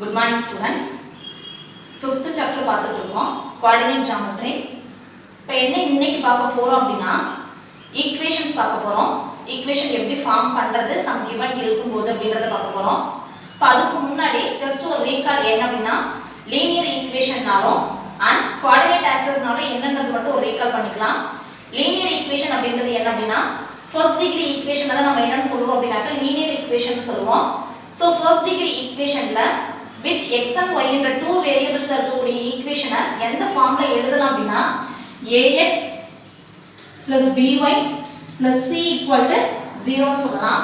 Good morning students. 5th chapter பார்த்துட்டு இருக்கோம் coordinate geometry. இப்போ இன்னைக்கு பார்க்க போறோம் அப்படினா equations பார்க்க போறோம். equation எப்படி ஃபார்ம் பண்றது some given இருக்கும்போது அப்படிங்கறத பார்க்க போறோம். இப்போ அதுக்கு முன்னாடி just ஒரு recall என்ன அப்படினா linear equation நாலும் and coordinate axis நாலும் என்னன்றது மட்டும் ஒரு recall பண்ணிக்கலாம். linear equation அப்படிங்கிறது என்ன அப்படினா first degree equation அத நம்ம என்னன்னு சொல்லுவோம் அப்படினாக்க linear equation சொல்லுவோம். So first degree equation ல with x and y என்ற two variables ல இருக்கக்கூடிய equation எந்த ஃபார்ம்ல எழுதலாம் அப்படினா ax plus by plus c equal to 0 னு சொல்லலாம்.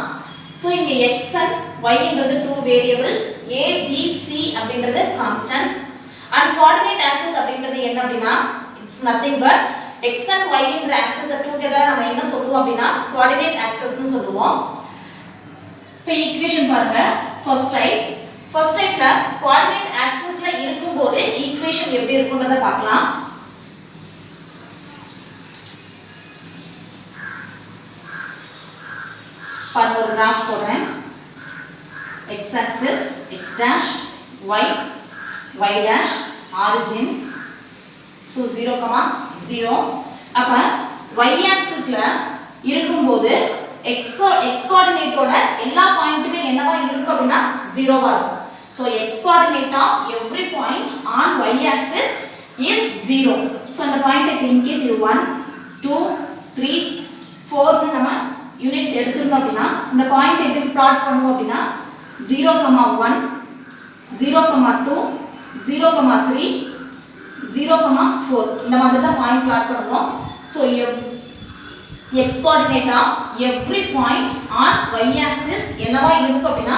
So இங்க x and y என்றது two variables, a b c அப்படிங்கிறது constants and coordinate axis அப்படிங்கிறது என்ன அப்படினா it's nothing but x and y என்ற axis together நம்ம என்ன சொல்லுவோம் அப்படினா coordinate axis னு சொல்லுவோம். இப்போ ஈக்குவேஷன் பாருங்க first typeல coordinate axisல இருக்கும்போது ஈக்குவேஷன் எப்படி இருக்கும்ன்றத பார்க்கலாம். பாருங்க ஒரு கிராஃப் போடுறேன். x axis x dash y dash origin so 0, 0 அப்ப y axisல இருக்கும்போது x coordinate ஓட எல்லா பாயிண்ட்டுமே என்னவா இருக்கும் அப்படினா 0 வா இருக்கும். So x coordinate of every point on y axis is 0. So அந்த பாயிண்ட் in case இது 1 2 3 4 னு நம்ம யூனிட்ஸ் எடுத்துறோம் அப்படினா இந்த பாயிண்ட் எப்படி plot பண்ணுவோம் அப்படினா 0, 1 0, 2 0, 3 0, 4 இந்த மாதிரி தான் பாயிண்ட் plot பண்ணுவோம். So x coordinate of every point on y axis என்னவா இருக்கும் அப்படினா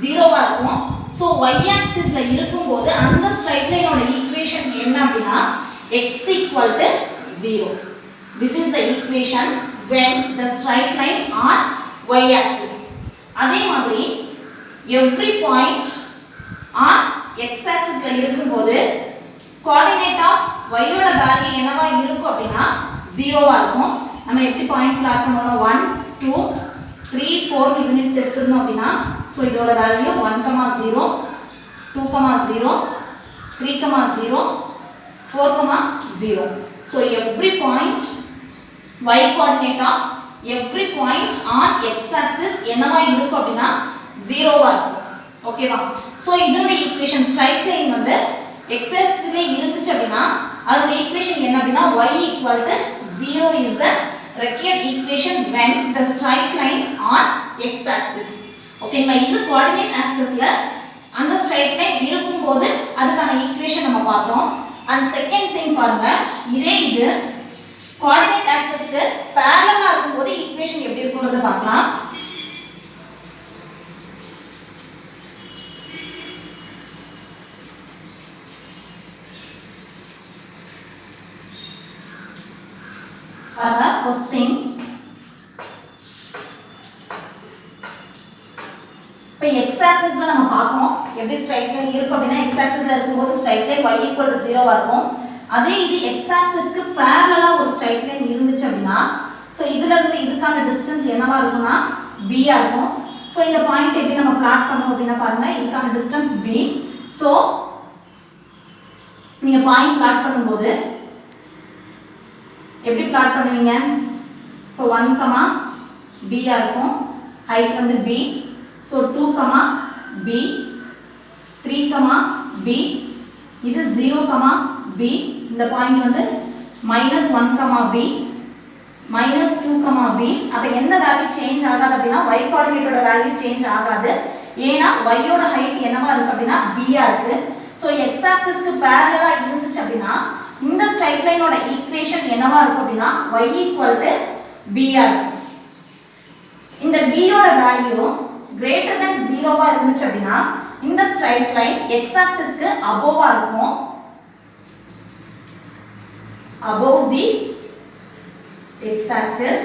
0 வா இருக்கும். So y axis ல இருக்கும்போது அந்த straight line ஓட ஈக்குவேஷன் என்ன அப்படினா x equal to 0. This is the equation when the straight line on y axis. அதே மாதிரி every point on x axis ல இருக்கும்போது coordinate of y ஓட வேல்யூ என்னவா இருக்கும் அப்படினா 0 வா இருக்கும். நம்ம எப்படி பாயிண்ட் plot பண்ணுவோம் 1 2 3 4 யூனிட்ஸ் எடுத்துறோம் அப்படினா சோ இதோட value 1, 0 2, 0 3, 0 4, 0. So every point y coordinate of every point on x axis என்னவா இருக்கும் அப்படினா 0 வா இருக்கும். ஓகேவா? சோ இதோட ஈக்குவேஷன் ஸ்ட்ரைட் லைன் வந்து x axis ல இருந்துச்சு அப்படினா அதோட ஈக்குவேஷன் என்ன அப்படினா y equal to 0 is the required equation when the straight line on x axis. ஓகேங்களா? இது coordinate axis ல அந்த straight line இருக்கும்போது அதுக்கான ஈக்குவேஷன் நம்ம பார்த்தோம். and second thing பாருங்க இது coordinate axis க்கு parallel-ஆ இருக்கும்போது ஈக்குவேஷன் எப்படி இருக்கும்ன்றத பார்க்கலாம். First thing இப்போ x axis ல நம்ம பார்த்தோம் எப்படி ஸ்ட்ரைட் லைன் இருக்கும் அப்படினா x axis ல இருக்கும்போது straight line y equal to 0 வா இருக்கும். அதே இது x axis க்கு parallel-ஆ ஒரு ஸ்ட்ரைட் லைன் இருந்துச்சு அப்படினா சோ இதுல இருந்து இதுக்கான டிஸ்டன்ஸ் என்னவா இருக்கும்னா b ஆ இருக்கும். சோ இந்த பாயிண்ட் எப்படி நம்ம பிளாட் பண்ணுவோம் அப்படினா பாருங்க இதுக்கான டிஸ்டன்ஸ் b. சோ நீங்க பாயிண்ட் பிளாட் பண்ணும்போது எப்படி பிளாட் பண்ணுவீங்க? இப்போ 1, b ஆ இருக்கும். ஹைட் வந்து b. So 2, b 3, b இது 0, b இந்த பாயிண்ட் வந்து -1, b -2, b அப்ப எந்த வேல்யூ சேஞ்ச் ஆகாது அப்படினா y கோஆர்டினேட்டோட வேல்யூ சேஞ்ச் ஆகாது. ஏனா y யோட ஹைட் என்னவா இருக்கு அப்படினா b ஆ இருக்கு. சோ x axis க்கு parallel-ஆ இருந்துச்சு அப்படினா இந்த ஸ்ட்ரைட் லைனோட ஈக்குவேஷன் என்னவா இருக்கும் அப்படினா y equal to b ஆ இருக்கும். இந்த b யோட வேல்யூ greater than 0 வா இருந்துச்சு அப்படினா இந்த ஸ்ட்ரைட் லைன் x axis க்கு above ஆ இருக்கும். above the x axis.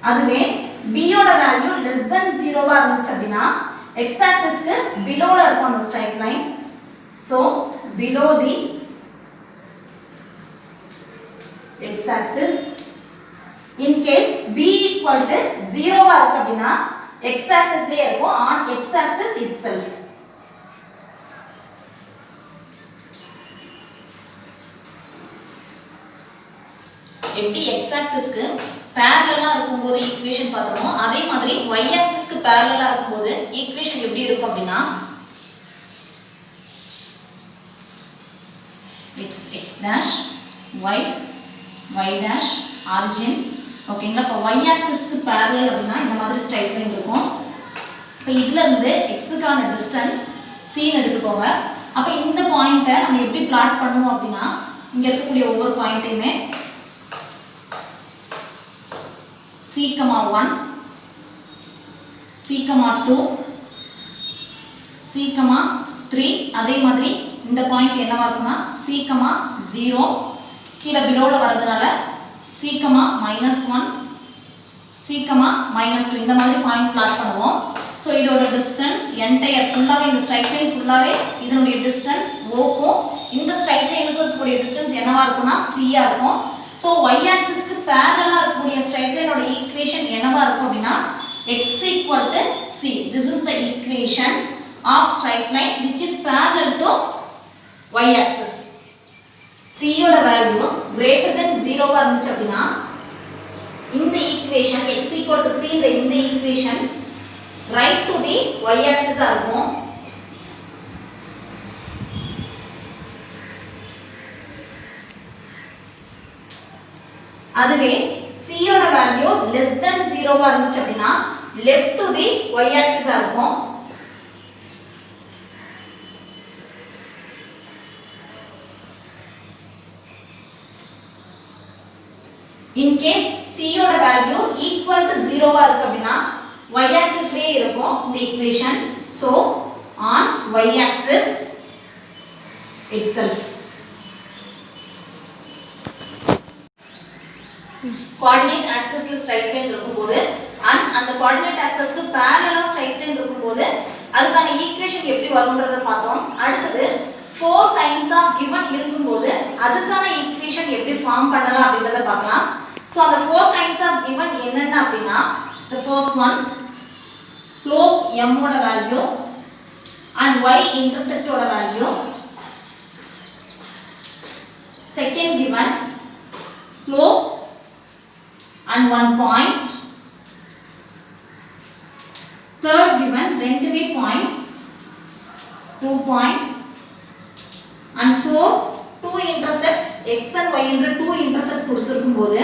அதுவே b யோட வேல்யூ less than 0 வா இருந்துச்சு அப்படினா x axis க்கு below ல இருக்கும் அந்த straight line. So below the x axis. In case b equal to 0 வா இருக்கு அப்படினா x axis லயே இருக்கும் on x axis itself. எப்படி x axis க்கு parallel-ஆ இருக்கும்போது ஈக்குவேஷன் பார்த்தோமோ அதே மாதிரி y axis க்கு parallel-ஆ இருக்கும்போது ஈக்குவேஷன் எப்படி இருக்கும் அப்படினா x dash y dash origin. ஓகேங்களா? இப்போ y axis க்கு parallel அப்படினா இந்த மாதிரி ஸ்ட்ரைட் லைன் இருக்கும். இப்போ இதுல இருந்து x க்கான டிஸ்டன்ஸ் c ன்னு எடுத்துக்கோங்க. அப்ப இந்த பாயிண்ட்டை நம்ம எப்படி பிளாட் பண்ணுவோம் அப்படினா இங்க இருக்கக்கூடிய ஒவ்வொரு பாயிண்ட்டையுமே c,1 c,2 c,3 அதே மாதிரி இந்த பாயிண்ட் என்னவா இருக்கும்னா c,0 கீழ பிலோல வரதுனால c,-1 c,-2 இந்த மாதிரி பாயிண்ட் பிளாட் பண்ணுவோம். சோ இதோட டிஸ்டன்ஸ் என்டையர் ஃபுல்லாவே இந்த ஸ்ட்ரைட் லைன் ஃபுல்லாவே இதனுடைய டிஸ்டன்ஸ் O க்கும் இந்த ஸ்ட்ரைட் லைனுக்கு இருக்கக்கூடிய டிஸ்டன்ஸ் என்னவா இருக்கும்னா c ஆ இருக்கும். So y axis க்கு parallel-ஆ இருக்கக்கூடிய ஸ்ட்ரைட் லைனோட ஈக்குவேஷன் என்னவா இருக்கும் அப்படினா x equal to c. This is the equation of straight line which is parallel to y axis. c யோட வேல்யூ greater than 0 ஆ இருந்துச்சு அப்படினா இந்த equation x equal to c இந்த equation right to the y axis ஆ இருக்கும். அதுவே c யோட value less than 0 ஆ இருந்துச்சு அப்படினா left to the y axis ஆ இருக்கும். in case c யோட வேல்யூ equal to 0 ஆ இருக்கு அப்படினா y axis லயே இருக்கும் இந்த equation. so on y axis itself coordinate axis ல ஸ்ட்ரைட் லைன் இருக்கும்போது and அந்த coordinate axis க்கு parallel-ஆ ஸ்ட்ரைட் லைன் இருக்கும்போது அதுக்கான ஈக்குவேஷன் எப்படி வரும்ன்றத பார்த்தோம். அடுத்து 4 kinds of given இருக்கும்போது அதுக்கான ஈக்குவேஷன் எப்படி ஃபார்ம் பண்ணலாம் அப்படிங்கறத பார்க்கலாம். சோ அந்த 4 kinds of given என்னென்ன அப்படினா the first one slope m ஓட வேல்யூ and y intercept ஓட value. second given slope and one point. third given ரெண்டுமே points 2 points and four two intercepts x and y என்ற two intercept கொடுத்திருக்கும்போது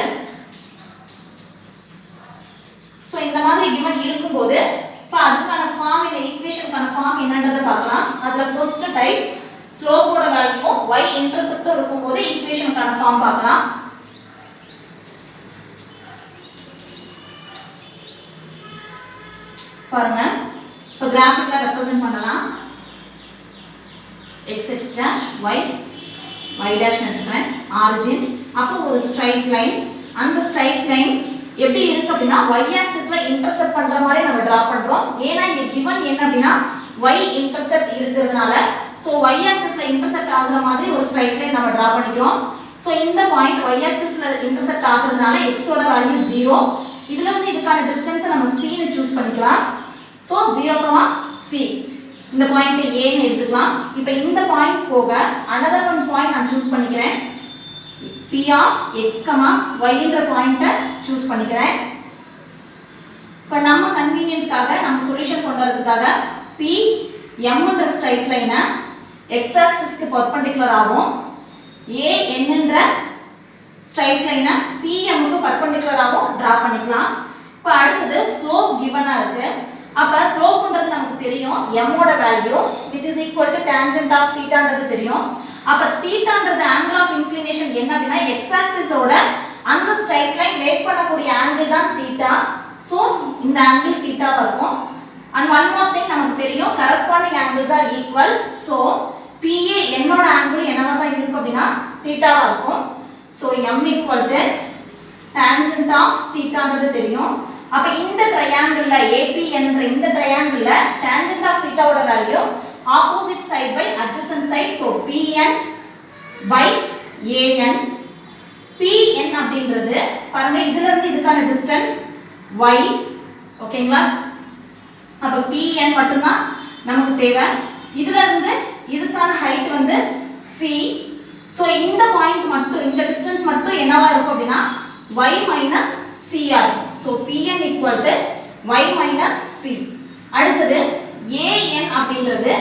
so இந்த மாதிரி given இருக்கும்போது இப்ப அதுக்கான form இந்த ஈக்குவேஷனுக்கான ஃபார்ம் என்னன்றதை பார்க்கலாம். அதுல first டைப் ஸ்லோப் ஓட வேல்யூ y intercept இருக்கும்போது ஈக்குவேஷனுக்கான ஃபார்ம் பார்க்கலாம். பாருங்க இப்ப கிராஃபிக்ல ரெப்ரசன்ட் பண்ணலாம். x dash y dash எடுத்துக்கிறேன் ஆரிஜின். அப்போ ஒரு ஸ்ட்ரைட் லைன், அந்த ஸ்ட்ரைட் லைன் எப்படி இருக்கு அப்படினா y ஆக்சிஸ்ல இன்டர்செப்ட் பண்ற மாதிரி நம்ம டிரா பண்றோம். ஏனா இங்க given என்ன அப்படினா y இன்டர்செப்ட் இருக்குறதுனால சோ y ஆக்சிஸ்ல இன்டர்செப்ட் ஆகுற மாதிரி ஒரு ஸ்ட்ரைட் லைன் நம்ம டிரா பண்ணிக்கிறோம். சோ இந்த பாயிண்ட் y ஆக்சிஸ்ல இன்டர்செப்ட் ஆகுறதுனால x ஓட வேல்யூ 0. இதுல வந்து இதுக்கான டிஸ்டன்ஸ் நம்ம c ன்னு சூஸ் பண்ணிக்கலாம். சோ 0, c இந்த பாயிண்ட் a ன்னு எடுத்துக்கலாம். இப்போ இந்த பாயிண்ட் போக another one பாயிண்ட் நான் சூஸ் பண்ணிக்கிறேன். p of x, y என்ற பாயிண்ட சூஸ் பண்ணிக்கிறேன். இப்போ நம்ம கன்வீனியன்ட்காக நம்ம சொல்யூஷன் கொண்டு வரதுக்காக p m என்ற ஸ்ட்ரைட் லைனை x ஆக்சிஸ்க்கு பெர்பெண்டிகுலர் ஆகும், a n என்ற ஸ்ட்ரைட் லைனை pm க்கு பெர்பெண்டிகுலர் ஆகும் டிரா பண்ணிக்கலாம். இப்போ அடுத்து ஸ்லோப் given-ஆ இருக்கு. அப்ப ஸ்லோப்ன்றது நமக்கு தெரியும் m ஓட value which is equal to tangent of thetaன்றது தெரியும். அப்ப thetaன்றது angle of inclination என்ன அப்படினா x axis ஓட அந்த ஸ்ட்ரைட் லைன் மேக் பண்ணக்கூடிய ஆங்கிள் தான் theta. சோ இந்த ஆங்கிள் theta இருக்கும். and one more thing நமக்கு தெரியும் corresponding angles are equal. so PA n ஓட ஆங்கிள் என்னவா தான் இருக்கும் அப்படினா theta வா இருக்கும். so m equal to tangent of thetaன்றது தெரியும். அப்ப இந்த ட்ரையாங்கிள்ல APN என்ற இந்த ட்ரையாங்கிள்ல tangent of theta ஓட value opposite side by adjacent side. so PN by AN. PN அப்படிங்கிறது பாருங்க இதுல இருந்து இதுக்கான டிஸ்டன்ஸ் y. ஓகேங்களா? அப்ப pn மட்டும் தான் நமக்கு தேவை. இதுல இருந்து இதுக்கான ஹைட் வந்து c. சோ இந்த பாயிண்ட் மட்டும் இந்த டிஸ்டன்ஸ் மட்டும் என்னவா இருக்கும் அப்படினா y minus c ஆ இருக்கும். So pn y minus c. அடுத்து an அப்படிங்கிறது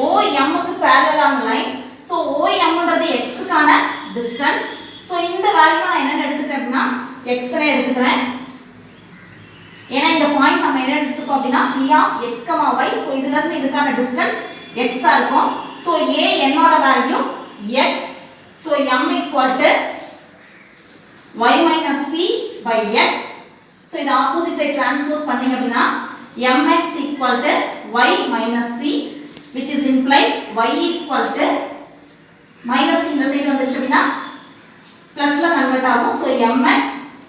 OM க்கு parallel லைன். சோ OM ன்றது x க்கான டிஸ்டன்ஸ். சோ இந்த வேல்யூ நான் என்ன எடுத்துக்கிறேன் அப்படினா x னே எடுத்துக்கிறேன். ஏனா இந்த பாயிண்ட் நம்ம என்ன எடுத்துக்கோ அப்படினா p of x, y. So இதுல இருந்து இதுக்கான டிஸ்டன்ஸ் x ஆ இருக்கும். சோ an ஓட value x. So m y minus c by x. So இது ஆப்போசிட் சைடு டிரான்ஸ்போஸ் பண்ணீங்க அப்படினா mx y minus c, which is implies y minus இந்த side வந்துச்சு அப்படினா பிளஸ்ல கன்வர்ட் ஆகும். So mx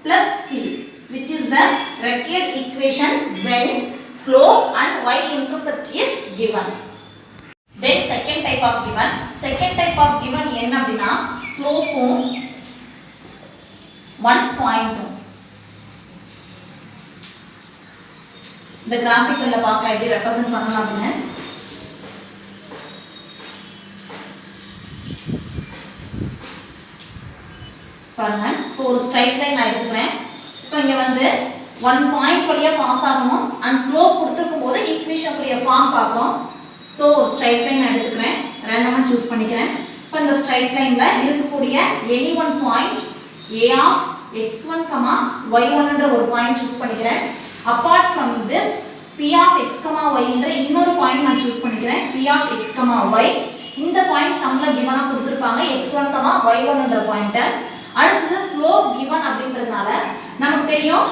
plus c, which is the required equation when slope and y-intercept is given. Then second type of given என்ன அப்படினா slope 1.2. இந்த கிராஃபிக்கல்ல பார்க்கலாம் எப்படி represent பண்ணலாம் அப்படினு. பாருங்க, இப்போ ஒரு ஸ்ட்ரைட் லைன் நான் எடுத்துக்கிறேன். இப்போ இங்க வந்து 1 பாயிண்ட் வழியா பாஸ் ஆகணும் and ஸ்லோப் கொடுத்திருக்கும் போது ஈக்குவேஷன் உடைய ஃபார்ம் பார்க்கறோம். சோ ஒரு ஸ்ட்ரைட் லைன் நான் எடுத்துக்கிறேன். ரேண்டமா சூஸ் பண்ணிக்கிறேன். இப்போ இந்த ஸ்ட்ரைட் லைன்ல இருக்கக்கூடிய any one point a of x1, y1 என்ற ஒரு பாயிண்ட் சூஸ் பண்ணிக்கிறேன். apart from this p of x, y என்ற இன்னொரு பாயிண்ட் நான் சூஸ் பண்ணிக்கிறேன். p of x, y இந்த பாயிண்ட் சம்ல given ஆ கொடுத்திருப்பாங்க x1, y1 என்ற பாயிண்ட். அடுத்து ஸ்லோப் given அப்படின்றதுனால நமக்கு தெரியும்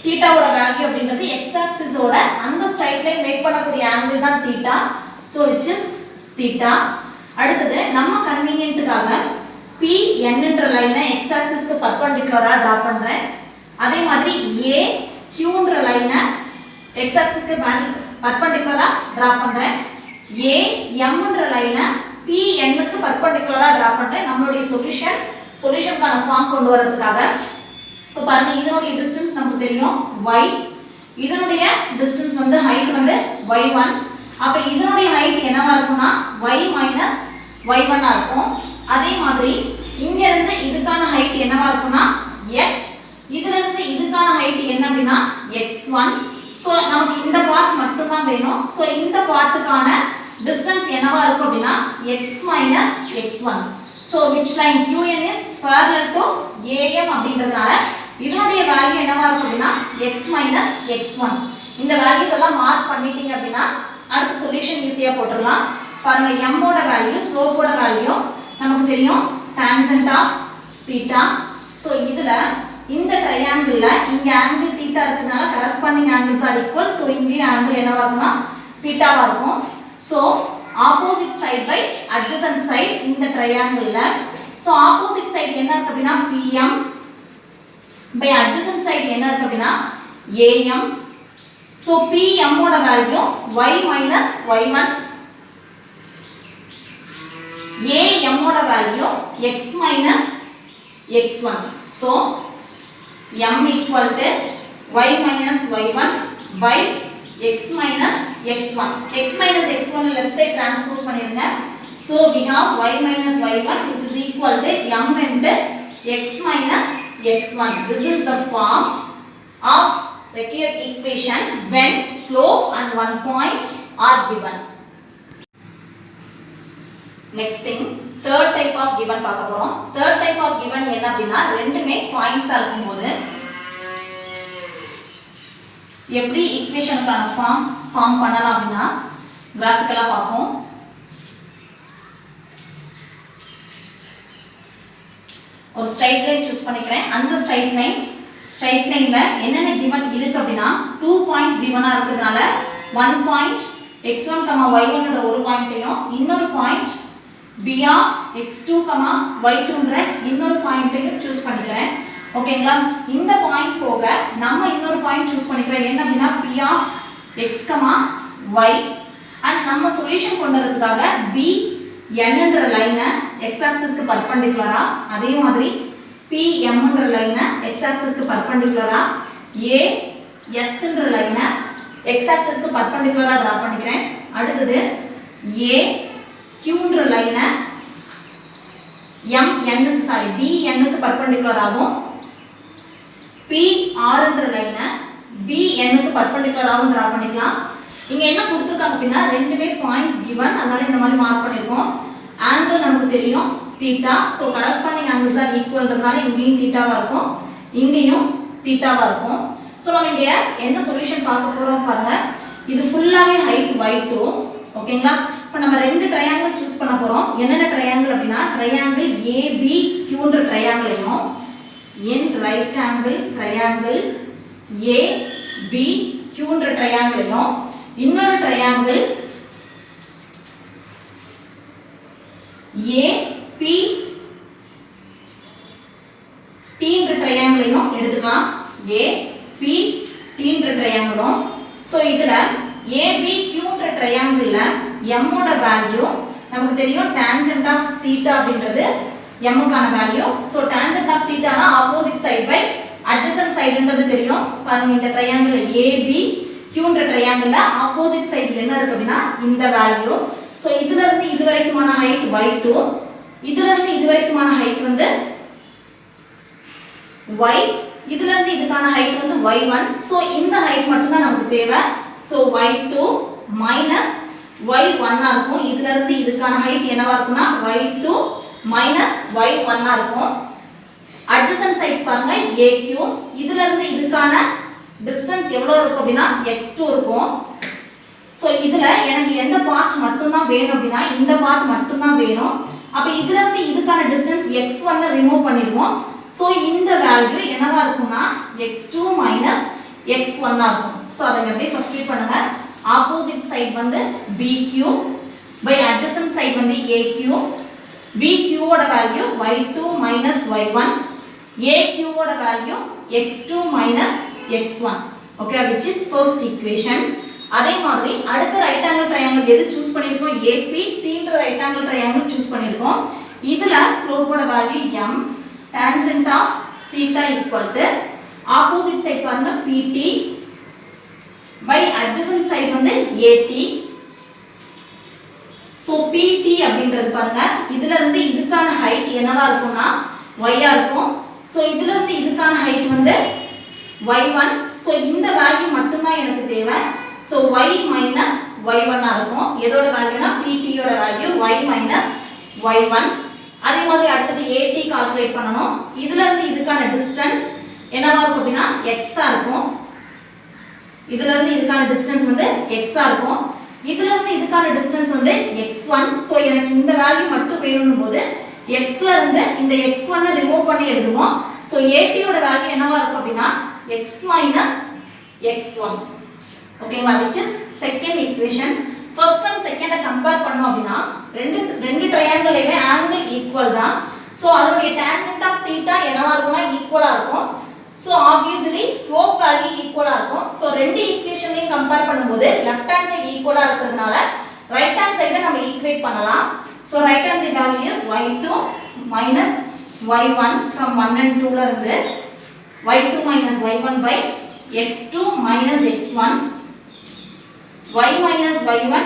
தீட்டாவோட வேல்யூ அப்படின்றது x ஆக்சிஸ் ஓட அந்த ஸ்ட்ரைட் லைன் மேக் பண்ணக்கூடிய ஆங்கிள் தான் theta. So which is theta. அடுத்து நம்ம கன்வீனியன்ட்காக pn என்ற லைனை x ஆக்சிஸ்க்கு பெர்பெண்டிகுலரா டிரா பண்றேன். அதே மாதிரி a q என்ற லைனை x ஆக்சிஸ்க்கு பெர்பெண்டிகுலரா டிரா பண்றேன். a m என்ற லைனை pn க்கு பெர்பெண்டிகுலரா டிரா பண்றேன். நம்மளுடைய சொல்யூஷன்கான ஃபார்ம் கொண்டு வரதுக்காக. இப்போ பாருங்க, இதனுடைய டிஸ்டன்ஸ் நமக்கு தெரியும் y. இதனுடைய டிஸ்டன்ஸ் வந்து ஹைட் வந்து y1. அப்ப இதனுடைய ஹைட் என்னவா இருக்கும்னா y minus y1 ஆ இருக்கும். அதே மாதிரி இங்க இருந்து இதுக்கான ஹைட் என்னவா இருக்கும்னா x. இதுல இருந்து இதுக்கான ஹைட் என்ன அப்படினா x1. சோ நமக்கு இந்த பார்ட் மட்டும் தான் வேணும். சோ இந்த பார்ட்டுக்கான டிஸ்டன்ஸ் என்னவா இருக்கும் அப்படினா x minus x1. So which line qn is parallel to am அப்படின்றதால இதனுடைய வேல்யூ என்னவா இருக்கும் அப்படினா x minus x1. இந்த வேல்யூஸ் எல்லாம் மார்க் பண்ணிட்டீங்க அப்படினா அடுத்த சொல்யூஷன் ஈஸியா போட்டுறலாம். பாருங்க, m ஓட வேல்யூ ஸ்லோப் ஓட வேல்யூ நமக்கு தெரியும் tangent of theta. சோ இதுல இந்த ட்ரையாங்கிள்ல இங்க ஆங்கிள் தீட்டா இருக்குனால corresponding angles are equal. So இங்க ஆங்கிள் என்னவா இருக்கும்னா தீட்டாவா இருக்கும். So opposite side by adjacent side இந்த ட்ரையாங்கிள்ல. சோ opposite side என்ன இருக்கு அப்படினா pm by adjacent side என்ன இருக்கு அப்படினா am. சோ pm ஓட value y minus y1, am ஓட value x minus x1. So m equal to y minus y1 by x minus x1. x minus x1 left side transpose பண்ணிருங்க. So we have y minus y1 which is equal to m into x minus x1. This is the form of required equation when slope and one point are given. Next thing, third type of given பார்க்க போறோம். third type of given என்ன அப்படினா ரெண்டுமே points இருக்கும்போது எப்படி ஈக்குவேஷனுக்கான form பண்ணலாம் அப்படினா கிராஃபிக்கலா பார்ப்போம். ஒரு ஸ்ட்ரைட் லைன் சூஸ் பண்ணிக்கிறேன். அந்த ஸ்ட்ரைட் லைன்ல என்னென்ன given இருக்கு அப்படினா 2 points given இருக்குதுனால 1 point x1, y1 என்ற ஒரு பாயிண்ட்டையும் இன்னொரு point b of x2, y2 என்ற இன்னொரு பாயிண்ட்டையும் சூஸ் பண்ணிக்கிறேன். ஓகேங்களா? இந்த பாயிண்ட் போக நம்ம இன்னொரு பாயிண்ட் சூஸ் பண்ணிக்கிறோம். என்ன அப்படினா p of x, y and நம்ம சொல்யூஷன் கொண்டு வரதுக்காக b n என்ற லைனை x ஆக்சிஸ்க்கு பெர்பெண்டிகுலரா, அதே மாதிரி p m என்ற லைனை x ஆக்சிஸ்க்கு பெர்பெண்டிகுலரா, a s என்ற லைனை x ஆக்சிஸ்க்கு பர்பெண்டிகுலரா டிரா பண்ணிக்கிறேன். அடுத்து a qன்ற லைனை bn க்கு பர்பெண்டிகுலர் ஆகும். p rன்ற லைனை bn க்கு பர்பெண்டிகுலர் ஆகும் டிரா பண்ணிக்கலாம். இங்க என்ன கொடுத்திருக்காங்க அப்படினா ரெண்டுமே பாயிண்ட்ஸ் given, அதனால இந்த மாதிரி மார்க் பண்ணிருக்கோம். ஆங்கிள் நமக்கு தெரியும் theta. So corresponding angles are ஈக்குவல்ன்றதால இங்கேயும் தீட்டாவா இருக்கும், இங்கேயும் தீட்டாவா இருக்கும். சோ நம்ம இங்க என்ன சொல்யூஷன் பார்க்க போறோம் பாருங்க. இது ஃபுல்லாவே ஹைட் y2. ஓகேங்களா? இப்போ நம்ம ரெண்டு ட்ரையாங்கிள் சூஸ் பண்ண போறோம். என்னென்ன ட்ரையாங்கிள் அப்படினா ட்ரையாங்கிள் ABQ ன்ற ட்ரையாங்கிளையும் in right angle triangle ABQ ன்ற ட்ரையாங்கிளையும் இன்னொரு ட்ரையாங்கிள் APT ன்ற ட்ரையாங்கிளையும் எடுத்துக்கலாம். APT ன்ற ட்ரையாங்கிளும். சோ இதுல ABQ ன்ற ட்ரையாங்கிள்ல m ஓட வேல்யூ நமக்கு தெரியும் tangent of theta அப்படின்றது m க்கான value. So tangent of theta னா opposite side by adjacent side ன்றது தெரியும். பாருங்க இந்த ட்ரையாங்கிள் ABQ ன்ற ட்ரையாங்கிள்ல opposite side என்ன இருக்கு அப்படினா இந்த வேல்யூ. சோ இதுல இருந்து இது வரைக்குமான ஹைட் y2, இதுல இருந்து இது வரைக்குமான ஹைட் வந்து y, இதுல இருந்து இதுக்கான ஹைட் வந்து y1. சோ இந்த ஹைட் மட்டும் தான் நமக்கு தேவை. சோ y2 minus y1 ஆ இருக்கும். இதுல இருந்து இதுக்கான ஹைட் என்னவா இருக்கும்னா y2 minus y1 ஆ இருக்கும். adjacent side பாருங்க AQ, இதுல இருந்து இதுக்கான distance எவ்வளவு இருக்கும் அப்படினா x2 இருக்கும். சோ இதுல எனக்கு எந்த பார்ட் மட்டும் தான் வேணும் அப்படினா இந்த பார்ட் மட்டும் தான் வேணும். அப்ப இதுல இருந்து இதுக்கான distance x1 ல ரிமூவ் பண்ணிடுவோம். சோ இந்த வேல்யூ என்னவா இருக்கும்னா x2 minus x1 ஆ இருக்கும். சோ அதை அப்படியே சப்ஸ்டிட்யூட் பண்ணுங்க. ஆப்போசிட் சைடு வந்து BQ by adjacent side வந்து AQ. BQ ஓட value y2 minus y1, AQ ஓட value x2 minus x1. okay, which is first equation. அதே மாதிரி அடுத்த ரைட் ஆங்கிள் ட்ரையாங்கிள் எது சூஸ் பண்ணிருக்கோம்? APT ன்ற ரைட் ஆங்கிள் ட்ரையாங்கிள் சூஸ் பண்ணிருக்கோம். இதுல ஸ்லோப் ஓட value m, tangent of theta equal to opposite side பாருங்க PT by adjacent side வந்து AT. so PT அப்படின்றது பாருங்க இதுல இருந்து இதுக்கான ஹைட் என்னவா இருக்கும்னா y ஆ இருக்கும். so இதுல இருந்து இதுக்கான ஹைட் வந்து y1. so இந்த வேல்யூ மட்டும் தான் எனக்கு தேவை. so y minus y1 ஆ இருக்கும். எதோட வேல்யூனா PT யோட வேல்யூ y minus y1. அதே மாதிரி அடுத்து AT கால்குலேட் பண்ணனும். இதுல இருந்து இதுக்கான டிஸ்டன்ஸ் என்னவா இருக்கும் அப்படினா x ஆ இருக்கும். இதுல இருந்து இதுக்கான டிஸ்டன்ஸ் வந்து x ஆ இருக்கும். இதுல இருந்து இதுக்கான டிஸ்டன்ஸ் வந்து x1. சோ எனக்கு இந்த வேல்யூ மட்டும் வேணும்னும்போது x ல இருந்து இந்த x1 ஐ ரிமூவ் பண்ணி எழுதுவோம். சோ AT யோட வேல்யூ என்னவா இருக்கும் அப்படினா x minus x1. ஓகேவா? which is second equation. first and second compare பண்ணோம் அப்படினா ரெண்டு ட்ரையாங்கிள்லயே ஆங்கிள் ஈக்குவல் தான். சோ அதோட tangent of theta என்னவா இருக்கும்னா ஈக்குவலா இருக்கும். சோ obviously slope value ஈக்குவலா இருக்கும். சோ ரெண்டு ஈக்குவேஷனையும் கம்பேர் பண்ணும்போது லெஃப்ட் ஹேண்ட் சைடு ஈக்குவலா இருக்கிறதுனால ரைட் ஹேண்ட் சைட நம்ம ஈக்குவேட் பண்ணலாம். So right hand side value is y2 minus y1 from 1 and 2 ல இருந்து y2 minus y1 by x2 minus x1, y minus y1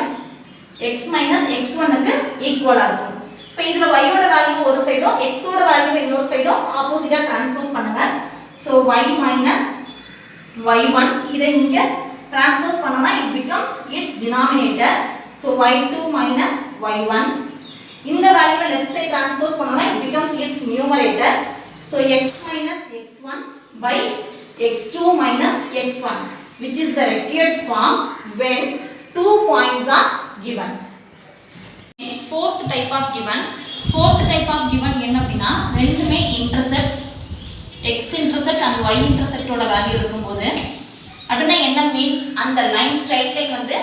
x minus x1 க்கு ஈக்குவலா இருக்கும். இப்போ இதுல y ஓட வேல்யூ ஒரு சைடும் x ஓட வேல்யூ இன்னொரு சைடும் ஆப்போசிட்டா டிரான்ஸ்போஸ் பண்ணுங்க. so y minus y1 இத இங்க டிரான்ஸ்போஸ் பண்ணனா it becomes its denominator. so y2 minus y1 இந்த வேல்யூவை லெஃப்ட் சைடு டிரான்ஸ்போஸ் பண்ணனா it becomes its numerator. so x minus x1 by x2 minus x1, which is the required form when two points are given. fourth type of given என்ன அப்படினா ரெண்டுமே intercepts, x intercept and y intercept ஓட value இருக்கும்போது அப்படினா என்ன மீன்? அந்த line straight line வந்து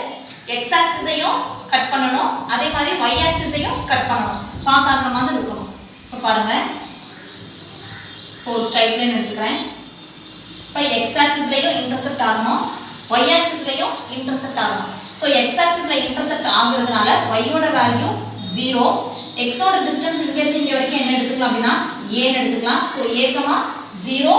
x ஆக்சிஸையும் cut பண்ணனும், அதே மாதிரி y ஆக்சிஸையும் கட் பண்ணனும், பாஸ் ஆகுற மாதிரி இருக்கணும். இப்போ பாருங்க ஒரு ஸ்ட்ரைட் லைன் எடுத்துக்கிறேன். இப்போ x ஆக்சிஸ்லயும் இன்டர்செப்ட் ஆகணும், y ஆக்சிஸ்லயும் இன்டர்செப்ட் ஆகணும். ஸோ x ஆக்சிஸ்ல இன்டர்செப்ட் ஆகுறதுனால y ஓட வேல்யூ 0, x ஓட டிஸ்டன்ஸ் இங்க இருந்து இங்க வரைக்கும் என்ன எடுத்துக்கலாம் அப்படினா a ன்னு எடுத்துக்கலாம். ஸோ a, 0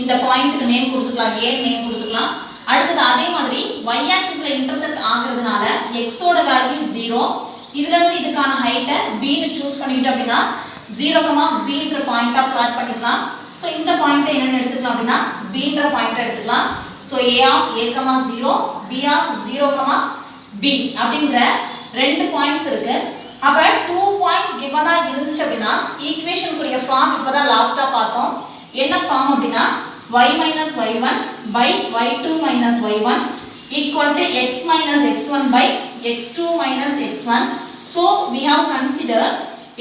இந்த பாயிண்ட்க்கு நேம் கொடுத்துக்கலாம், a நேம் கொடுத்துக்கலாம். அடுத்து அதே மாதிரி y ஆக்சிஸ்ல இன்டர்செக்ட் ஆகிறதுனால x ஓட வேல்யூ 0. இதுல இருந்து இதுக்கான ஹைட்டை b னு சூஸ் பண்ணிட்டோம் அப்படினா 0, b ன்ற பாயிண்டா பிளாட் பண்ணிக்கலாம். சோ இந்த பாயிண்டை என்னன்னு எடுத்துக்கலாம் அப்படினா b ன்ற பாயிண்ட் எடுத்துக்கலாம். So a of a, 0, b of 0, b அப்படிங்கற ரெண்டு பாயிண்ட்ஸ் இருக்கு. அப்ப 2 பாயிண்ட்ஸ் given-ஆ இருந்துச்சு அப்படினா ஈக்குவேஷன் கூடிய ஃபார்ம் இப்பதான் லாஸ்டா பார்த்தோம். என்ன ஃபார்ம் அப்படினா y minus y1 by y2 minus y1 equal to x minus x1 by x2 minus x1. So we have considered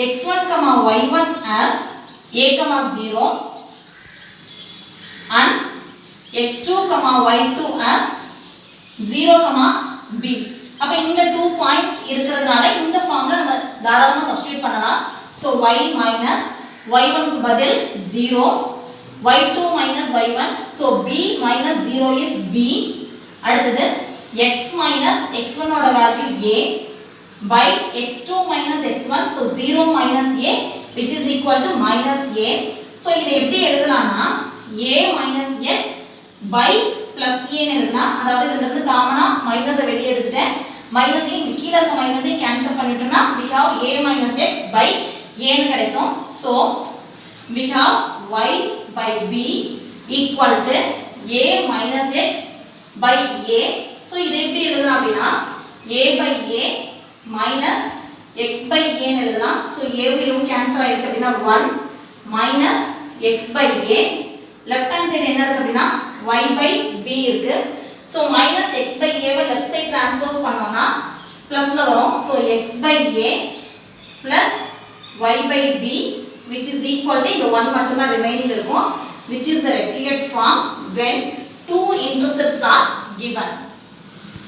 x1, y1 as a, 0 and x2, y2 as 0, b. அப்ப இந்த 2 points இருக்குறதுனால இந்த ஃபார்ம்ல நம்ம தாராளமா substitute பண்ணலாம். So y minus y1 க்கு பதில் 0, y2 minus y1. So b minus 0 is b. அடுத்தது x minus x1 ஓட value a by x2 minus x1. So 0 minus a which is equal to minus a. So இதை எப்படி எழுதலாம்னா a minus x by plus a ன்னு எழுதலாம். அதாவது இதுல இருந்து காமனா மைனஸை வெளியே எடுத்துட்டேன். மைனஸ் a இங்க கீழ இருக்க மைனஸை கேன்சல் பண்ணிட்டோம்னா we have a minus x by a ன்னு கிடைக்கும். So we have y by b equal to a minus x by a. So இதை எப்படி எழுதலாம் அப்படினா a by a minus x by a ன்னு எழுதலாம். So a வும் கேன்சல் ஆயிடுச்சு அப்படினா 1 minus x by a. Left hand side என்ன இருக்கு அப்படினா y by b இருக்கு. So minus x by a வை லெஃப்ட் சைடு டிரான்ஸ்போஸ் பண்ணோம்னா பிளஸ்ல வரும். So x by a plus y by b which is equal to இந்த 1 மட்டும் தான் ரிமைனிங் இருக்கும், which is the required form when two intercepts are given.